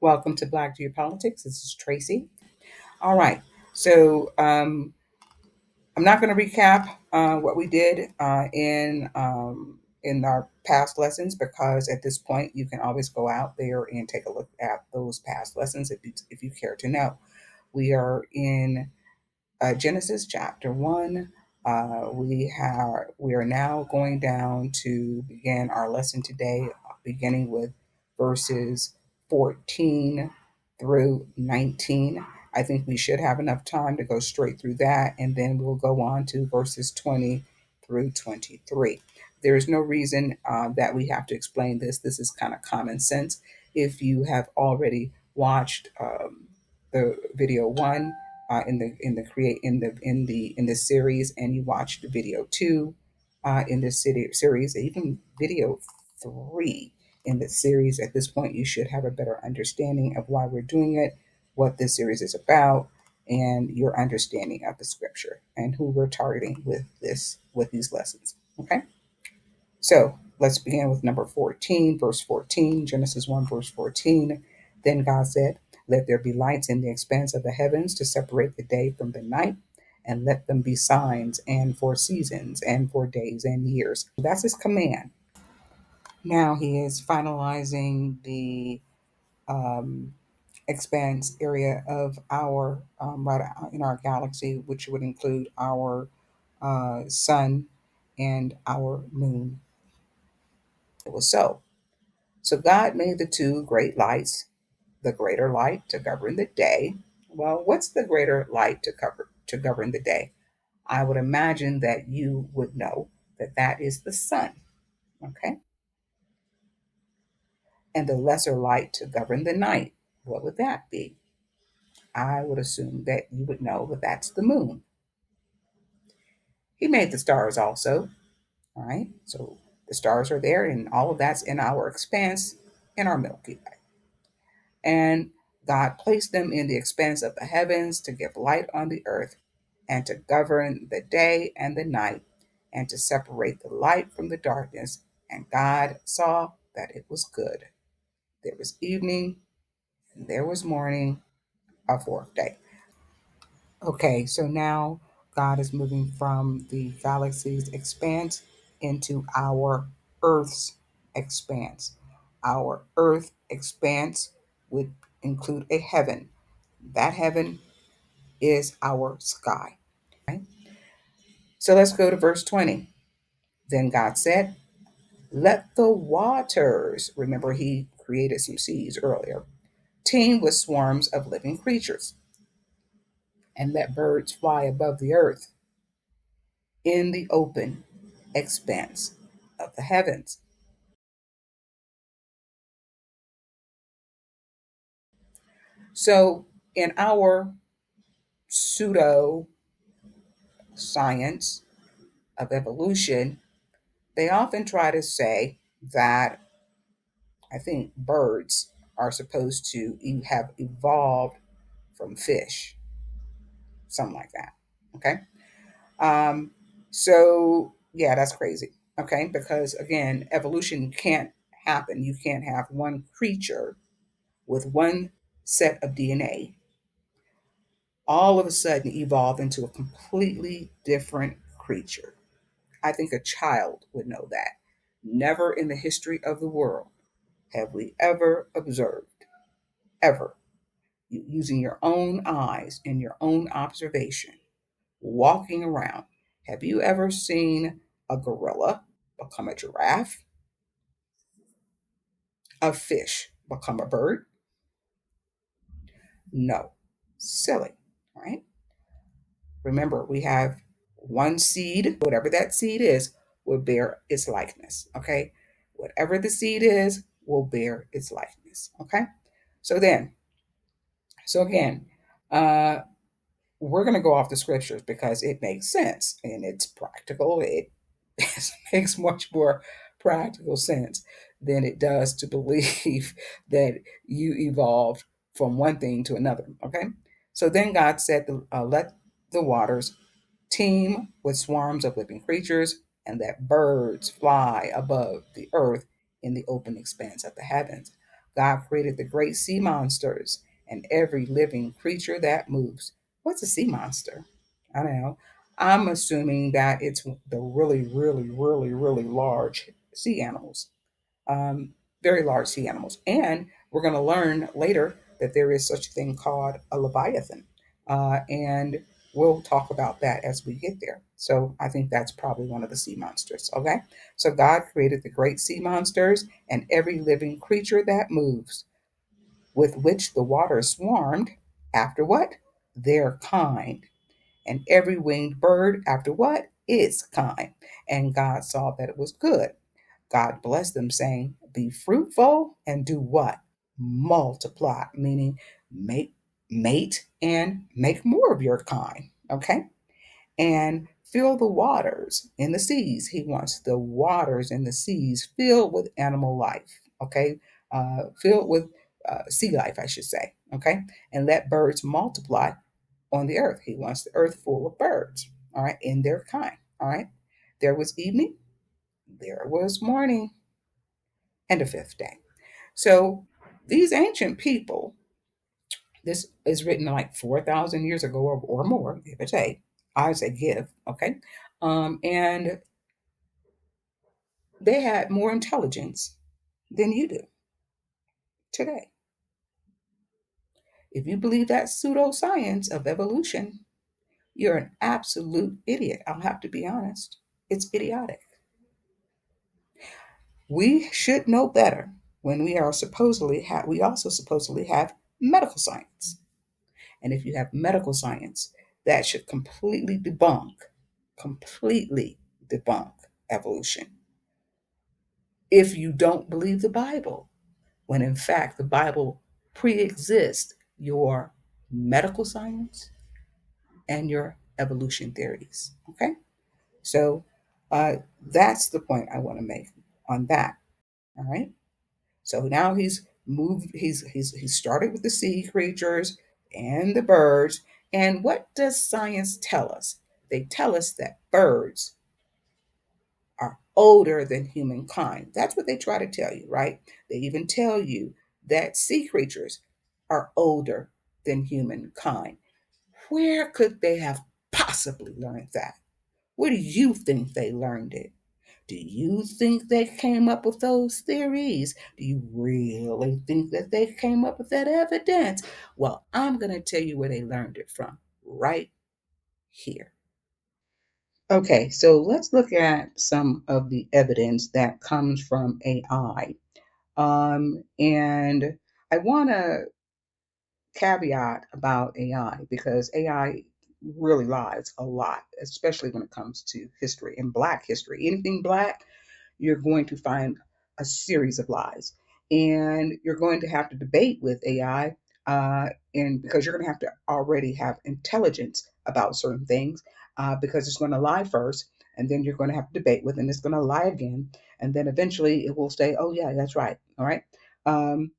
Welcome to Black Geopolitics. This is Tracy. All right. So I'm not going to recap what we did in our past lessons because at this point you can always go out there and take a look at those past lessons if you care to know. We are in Genesis chapter 1. We are now going down to begin our lesson today, beginning with verses 14 through 19. I think we should have enough time to go straight through that, and then we'll go on to verses 20 through 23. There is no reason that we have to explain this. This is kind of common sense. If you have already watched the video one, in the series, and you watched video two in this series, even video three in the series. At this point, you should have a better understanding of why we're doing it, what this series is about, and your understanding of the scripture and who we're targeting with these lessons. Okay, so let's begin with number 14, verse 14, Genesis 1, verse 14. Then God said, "Let there be lights in the expanse of the heavens to separate the day from the night, and let them be signs and for seasons and for days and years." That's his command. Now he is finalizing the um, expanse area of our right in our galaxy, which would include our sun and our moon. It was so. So God made the two great lights, the greater light to govern the day. Well, what's the greater light to govern the day? I would imagine that you would know that that is the sun, okay? And the lesser light to govern the night. What would that be? I would assume that you would know that that's the moon. He made the stars also, all right? So the stars are there, and all of that's in our expanse in our Milky Way. And God placed them in the expanse of the heavens to give light on the earth and to govern the day and the night and to separate the light from the darkness. And God saw that it was good. There was evening and there was morning, a fourth day. Okay, so now God is moving from the galaxy's expanse into our Earth's expanse. Our Earth expanse would include a heaven. That heaven is our sky. Right? So let's go to verse 20. Then God said, "Let the waters," remember he created some seas earlier, "teem with swarms of living creatures, and let birds fly above the earth in the open expanse of the heavens." So, in our pseudo science of evolution, they often try to say that I think birds are supposed to have evolved from fish, something like that. Okay. Um, so, yeah, that's crazy. Okay. Because again, evolution can't happen. You can't have one creature with one set of DNA all of a sudden evolve into a completely different creature. I think a child would know that. Never in the history of the world have we ever observed, ever, using your own eyes and your own observation, walking around. Have you ever seen a gorilla become a giraffe, a fish become a bird? No. Silly, right? Remember, we have one seed, whatever that seed is, will bear its likeness. Okay. Whatever the seed is, will bear its likeness. Okay. So then, so again, uh, we're going to go off the scriptures because it makes sense and it's practical. It makes much more practical sense than it does to believe that you evolved from one thing to another. Okay. So then God said, let the waters teem with swarms of living creatures, and that birds fly above the earth in the open expanse of the heavens. God created the great sea monsters and every living creature that moves. What's a sea monster? I don't know. I'm assuming that it's the really, really, really, really large sea animals, um, very large sea animals. And we're going to learn later that there is such a thing called a leviathan. And we'll talk about that as we get there. So I think that's probably one of the sea monsters. Okay. So God created the great sea monsters and every living creature that moves, with which the waters swarmed after what? Their kind. And every winged bird after what? Its kind. And God saw that it was good. God blessed them, saying, be fruitful and do what? Multiply, meaning make, mate, and make more of your kind. Okay? And fill the waters in the seas. He wants the waters in the seas filled with animal life. Okay? Filled with sea life, I should say. Okay? And let birds multiply on the earth. He wants the earth full of birds. All right? In their kind. All right? There was evening, there was morning, and a fifth day. So these ancient people, this is written like 4,000 years ago or more, give or take. I say give, okay? And they had more intelligence than you do today. If you believe that pseudoscience of evolution, you're an absolute idiot. I'll have to be honest. It's idiotic. We should know better when we also supposedly have medical science. And if you have medical science, that should completely debunk evolution. If you don't believe the Bible, when in fact the Bible pre-exists your medical science and your evolution theories. Okay? So that's the point I want to make on that. All right. So now he's moved, he started with the sea creatures and the birds. And what does science tell us? They tell us that birds are older than humankind. That's what they try to tell you, right? They even tell you that sea creatures are older than humankind. Where could they have possibly learned that? Where do you think they learned it? Do you think they came up with those theories? Do you really think that they came up with that evidence? Well, I'm going to tell you where they learned it from, right here. Okay, so let's look at some of the evidence that comes from AI. And I want to caveat about AI because AI really lies a lot, especially when it comes to history and Black history. Anything Black, you're going to find a series of lies. And you're going to have to debate with AI, and because you're going to have to already have intelligence about certain things, because it's going to lie first, and then you're going to have to debate with, and it's going to lie again, and then eventually it will say, "Oh yeah, that's right." All right. Um,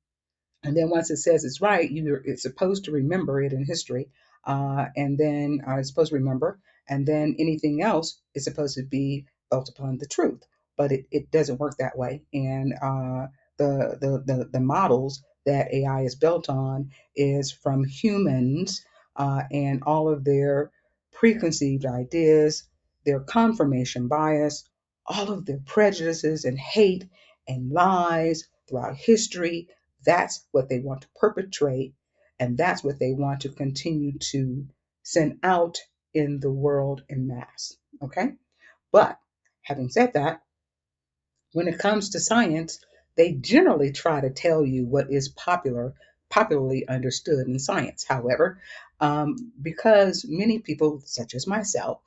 and then once it says it's right, it's supposed to remember it in history, and then it's supposed to remember, and then anything else is supposed to be built upon the truth. But it doesn't work that way, and the models that AI is built on is from humans, and all of their preconceived ideas, their confirmation bias, all of their prejudices and hate and lies throughout history. That's what they want to perpetrate, and that's what they want to continue to send out in the world in mass. Okay? But having said that, when it comes to science, they generally try to tell you what is popularly understood in science. However, because many people, such as myself,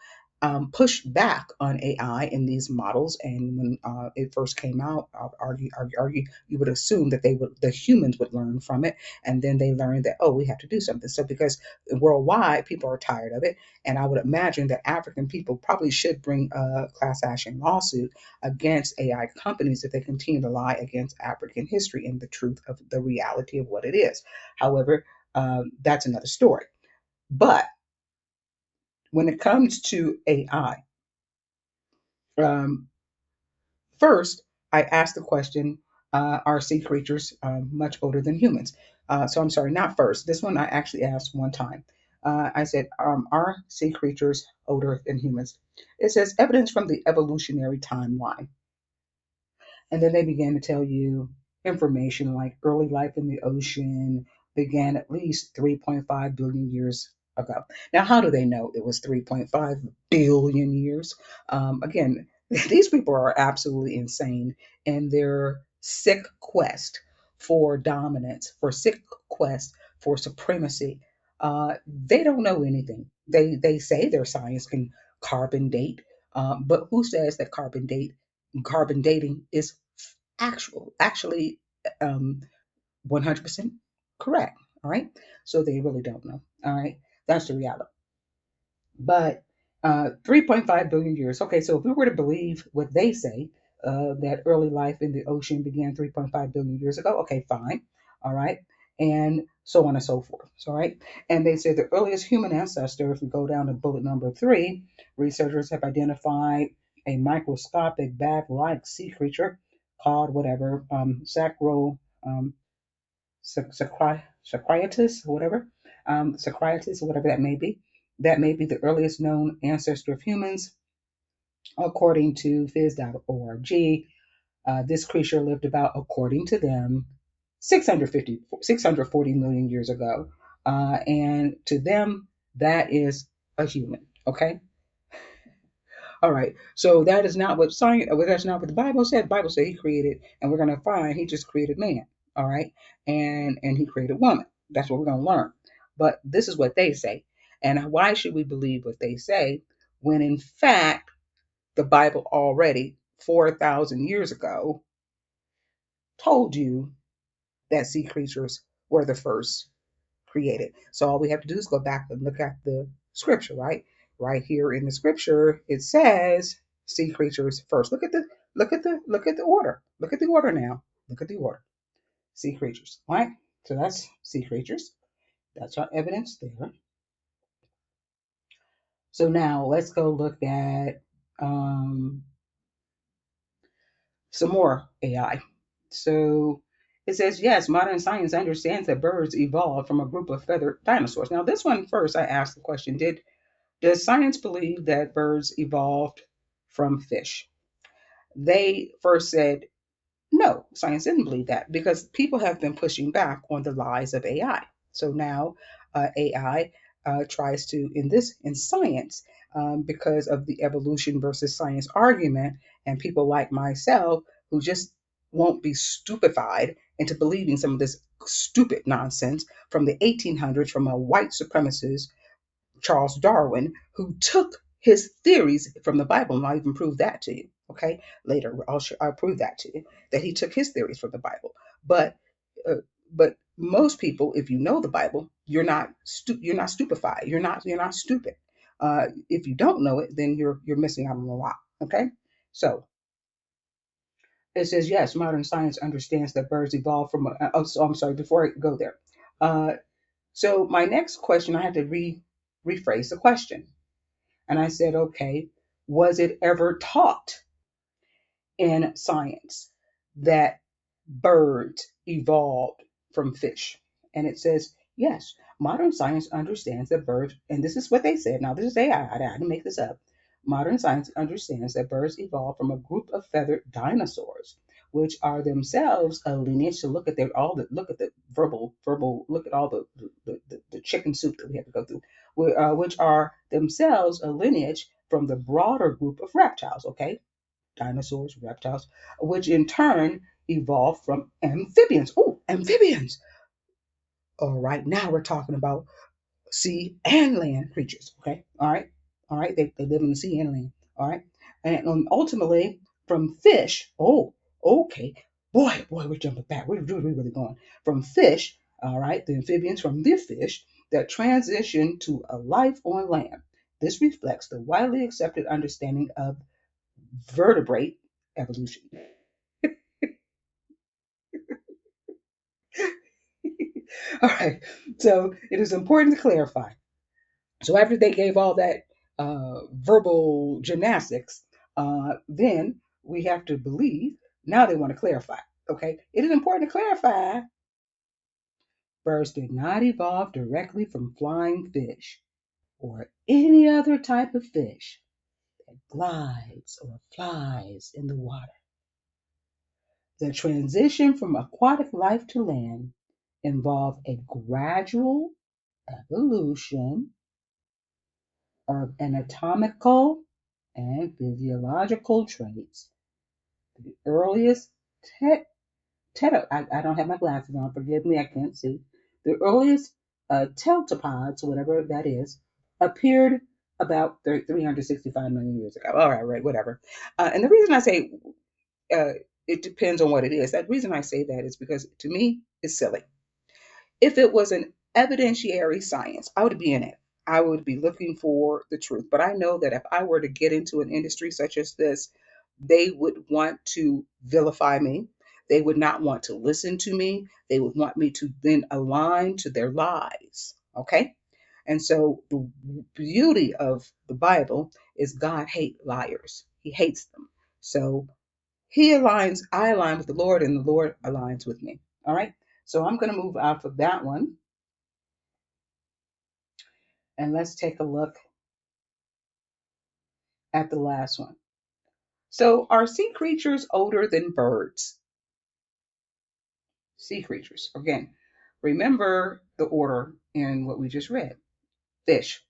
push back on AI in these models, and when it first came out, argue, you would assume that the humans would learn from it, and then they learned that, oh, we have to do something. So because worldwide people are tired of it, and I would imagine that African people probably should bring a class action lawsuit against AI companies if they continue to lie against African history and the truth of the reality of what it is. However, that's another story. But when it comes to AI, first, I asked the question, are sea creatures much older than humans? So I'm sorry, not first. This one I actually asked one time. I said, are sea creatures older than humans? It says evidence from the evolutionary timeline. And then they began to tell you information like early life in the ocean began at least 3.5 billion years ago. Now, how do they know it was 3.5 billion years? Again, these people are absolutely insane in their sick quest for dominance, for sick quest for supremacy. They don't know anything. They say their science can carbon date, but who says that carbon dating is actually um, 100% correct. All right. So they really don't know. All right. That's the reality. But 3.5 billion years. Okay. So if we were to believe what they say, that early life in the ocean began 3.5 billion years ago, okay, fine. All right. And so on and so forth. All right. And they say the earliest human ancestor, if we go down to bullet number 3, researchers have identified a microscopic bat-like sea creature called whatever, um, Sacriatus, whatever, Sacriatus, whatever that may be. That may be the earliest known ancestor of humans, according to phys.org. This creature lived about, according to them, 640 million years ago. And to them, that is a human. Okay. All right. So that is not what science. That's not what the Bible said. The Bible said He created, and we're going to find He just created man. All right, and He created woman. That's what we're going to learn. But this is what they say, and why should we believe what they say when, in fact, the Bible already 4,000 years ago told you that sea creatures were the first created. So all we have to do is go back and look at the scripture, right? Right here in the scripture, it says sea creatures first. Look at the order. Look at the order now. Look at the order. Sea creatures, right? So that's sea creatures. That's our evidence there. So now let's go look at some more AI. So it says, yes, modern science understands that birds evolved from a group of feathered dinosaurs. Now, this one first, I asked the question, does science believe that birds evolved from fish? They first said, no, science didn't believe that because people have been pushing back on the lies of AI. So now AI tries to, in science, because of the evolution versus science argument, and people like myself who just won't be stupefied into believing some of this stupid nonsense from the 1800s from a white supremacist Charles Darwin, who took his theories from the Bible, and I'll even prove that to you. Okay, later I'll prove that to you that he took his theories from the Bible. Uh, but most people, if you know the Bible, you're not stupefied. You're not stupid. If you don't know it, then you're missing out on a lot. Okay, so it says yes, modern science understands that birds evolved from. Oh, so I'm sorry. Before I go there, uh, so my next question, I had to rephrase the question. And I said, okay, was it ever taught in science that birds evolved from fish? And it says, yes, modern science understands that birds, and this is what they said. Now, this is AI, I didn't make this up. Modern science understands that birds evolved from a group of feathered dinosaurs, which are themselves a lineage. To look at the verbal, look at all the chicken soup that we have to go through, which are themselves a lineage from the broader group of reptiles. Okay, dinosaurs, reptiles, which in turn evolved from amphibians. Oh, amphibians. All right, now we're talking about sea and land creatures. Okay, all right, all right. They live in the sea and land. All right, and ultimately from fish. Oh, okay. Boy, we're jumping back. We're really going from fish. All right, the amphibians from the fish that transition to a life on land. This reflects the widely accepted understanding of vertebrate evolution. All right. So it is important to clarify. So after they gave all that verbal gymnastics, then we have to believe. Now they want to clarify. Okay, it is important to clarify birds did not evolve directly from flying fish or any other type of fish that glides or flies in the water. The transition from aquatic life to land involved a gradual evolution of anatomical and physiological traits. The earliest I don't have my glasses on, forgive me, I can't see. The earliest teltopods, whatever that is, appeared about 365 million years ago. All right, whatever. And the reason I say it depends on what it is, that reason I say that is because to me, it's silly. If it was an evidentiary science, I would be in it. I would be looking for the truth. But I know that if I were to get into an industry such as this, they would want to vilify me. They would not want to listen to me. They would want me to then align to their lies. Okay? And so the beauty of the Bible is God hates liars. He hates them. So I align with the Lord, and the Lord aligns with me. All right. So I'm going to move out of that one, and let's take a look at the last one. So are sea creatures older than birds? Sea creatures. Again, remember the order in what we just read. Fish,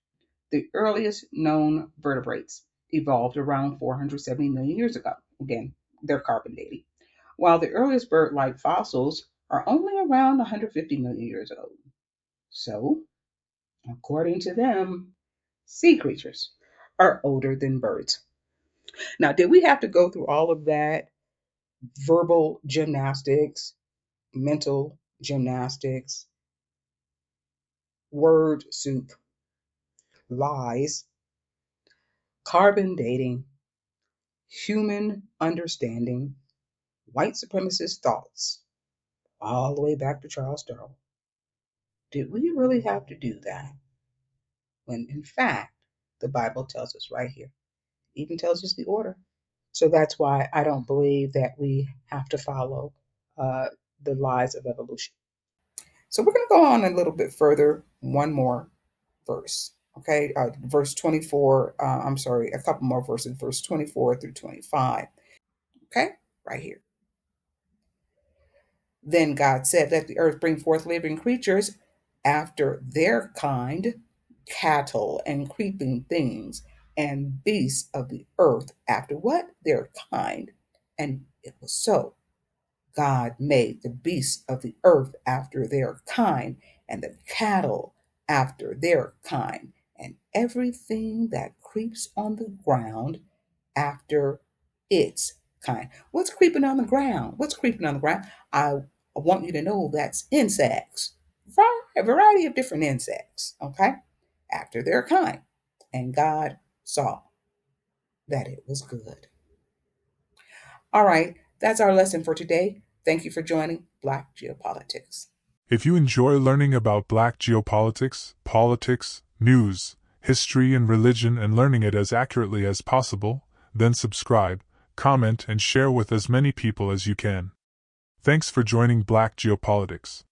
the earliest known vertebrates, evolved around 470 million years ago. Again, they're carbon dating. While the earliest bird-like fossils are only around 150 million years old. So, according to them, sea creatures are older than birds. Now, did we have to go through all of that verbal gymnastics, mental gymnastics, word soup, lies, carbon dating, human understanding, white supremacist thoughts, all the way back to Charles Darwin? Did we really have to do that? When in fact, the Bible tells us right here, even tells us the order. So that's why I don't believe that we have to follow uh, the lies of evolution. So we're going to go on a little bit further, one more verse. Okay, verse 24, I'm sorry, a couple more verses, verse 24 through 25. Okay, right here. Then God said, let the earth bring forth living creatures after their kind, cattle and creeping things, and beasts of the earth after what? Their kind. And it was so. God made the beasts of the earth after their kind, and the cattle after their kind, and everything that creeps on the ground after its kind. What's creeping on the ground? What's creeping on the ground? I want you to know that's insects, a variety of different insects, okay? After their kind. And God saw that it was good. All right, that's our lesson for today. Thank you for joining Black Geopolitics. If you enjoy learning about Black geopolitics, politics, news, history, and religion and learning it as accurately as possible, then subscribe, comment, and share with as many people as you can. Thanks for joining Black Geopolitics.